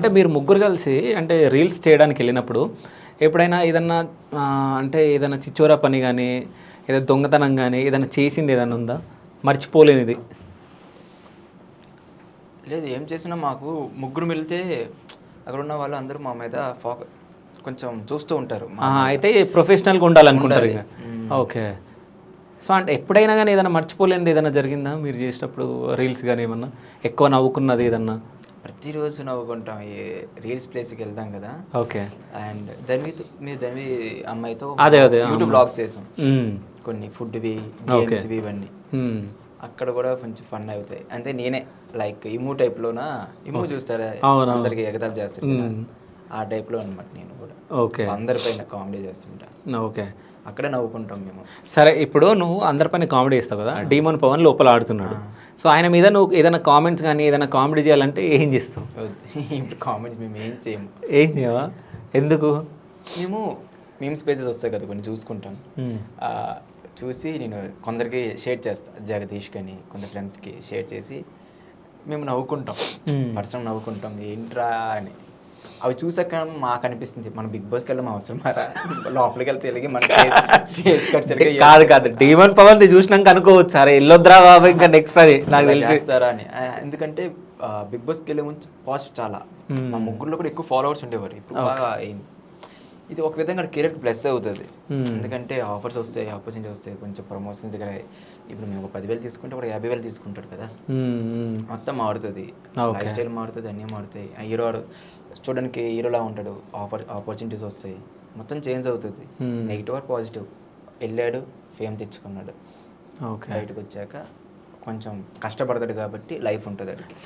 అంటే మీరు ముగ్గురు కలిసి అంటే రీల్స్ చేయడానికి వెళ్ళినప్పుడు ఎప్పుడైనా ఏదన్నా అంటే ఏదైనా చిచ్చోరా పని కానీ ఏదైనా దొంగతనం కానీ ఏదైనా చేసింది ఏదైనా ఉందా మర్చిపోలేనిది? లేదు, ఏం చేసినా మాకు ముగ్గురు వెళ్తే అక్కడ ఉన్న వాళ్ళు అందరూ మా మీద కొంచెం చూస్తూ ఉంటారు. అయితే ప్రొఫెషనల్గా ఉండాలనుకుంటారు ఉండాలి. ఇక. ఓకే. సో అంటే ఎప్పుడైనా కానీ ఏదైనా మర్చిపోలేనిది ఏదైనా జరిగిందా మీరు చేసేటప్పుడు రీల్స్ కానీ ఏమన్నా ఎక్కువ నవ్వుకున్నది ఏదన్నా? ప్రతిరోజు నవ్వుకుంటాం ఈ రీల్స్ ప్లేస్కి వెళ్తాం కదా. ఓకే. అండ్ ధన్వి అమ్మాయితో అదే అదే యూట్యూబ్ బ్లాగ్స్ చేసాం, మ్మ్. కొన్ని ఫుడ్వి ఓకే. గేమ్స్వి ఇవన్నీ. మ్మ్. అక్కడ కూడా కొంచెం ఫన్ అవుతాయి. అంటే నేనే లైక్ ఇమూ టైప్లోనా, ఇమూ చూస్తారా అవునవును. అందరికి ఎగతాలు చేస్తాడు కదా, మ్మ్. ఆ టైప్లో అనమాట నేను కూడా. ఓకే. అందరిపైన కామెడీ చేస్తుంటా, ఓకే. అక్కడే నవ్వుకుంటాం మేము. సరే, ఇప్పుడు నువ్వు అందరిపైన కామెడీ చేస్తావు కదా, డీమన్ పవన్ లోపల ఆడుతున్నాడు. సో ఆయన మీద నువ్వు ఏదైనా కామెంట్స్ కానీ ఏదైనా కామెడీ చేయాలంటే ఏం చేస్తావు? ఇప్పుడు కామెంట్స్ మేము ఏం చేయము. ఏం చేయవా? ఎందుకు? మేము స్పేసెస్ వస్తాయి కదా కొన్ని చూసుకుంటాం. ఆ, చూసి నేను కొందరికి షేర్ చేస్తాను, జగదీష్ కానీ కొందరు ఫ్రెండ్స్కి షేర్ చేసి మేము నవ్వుకుంటాం, పర్సనల్ నవ్వుకుంటాం ఏంట్రా అని. అవి చూసాక మాకు అనిపిస్తుంది మన బిగ్ బాస్కి వెళ్ళడం అవసరం మరా, లోపలికి వెళ్తే వెళ్ళి మన ఫేస్ కట్స్ కాదు డీమన్ పవన్ చూసినాక అనుకోవచ్చు సరే వెళ్ళొద్దురా బాబు ఇంకా నెక్స్ట్ అది నాకు చేస్తారా అని. ఎందుకంటే బిగ్ బాస్కి వెళ్ళే ముందు పాజిటివ్ చాలా, మా ముగ్గురులో కూడా ఎక్కువ ఫాలోవర్స్ ఉండేవారు. ఇప్పుడు బాగా అయింది. ఇది ఒక విధంగా కెరీర్ ప్లస్ అవుతుంది, ఎందుకంటే ఆఫర్స్ వస్తాయి, ఆపర్చునిటీ వస్తాయి, కొంచెం ప్రమోషన్స్ దగ్గర. ఇప్పుడు మేము ఒక 10,000 తీసుకుంటే ఒక 50,000 తీసుకుంటాడు కదా, మొత్తం మారుతుంది, లైఫ్ స్టైల్ మారుతుంది, అన్నీ మారుతాయి. హీరో చూడడానికి హీరోలా ఉంటాడు, ఆపర్చునిటీస్ వస్తాయి, మొత్తం చేంజ్ అవుతుంది. నెగిటివ్ ఆర్ పాజిటివ్, వెళ్ళాడు ఫేమ్ తెచ్చుకున్నాడు, బయటకు వచ్చాక కొంచెం కష్టపడతాడు కాబట్టి లైఫ్ ఉంటుంది.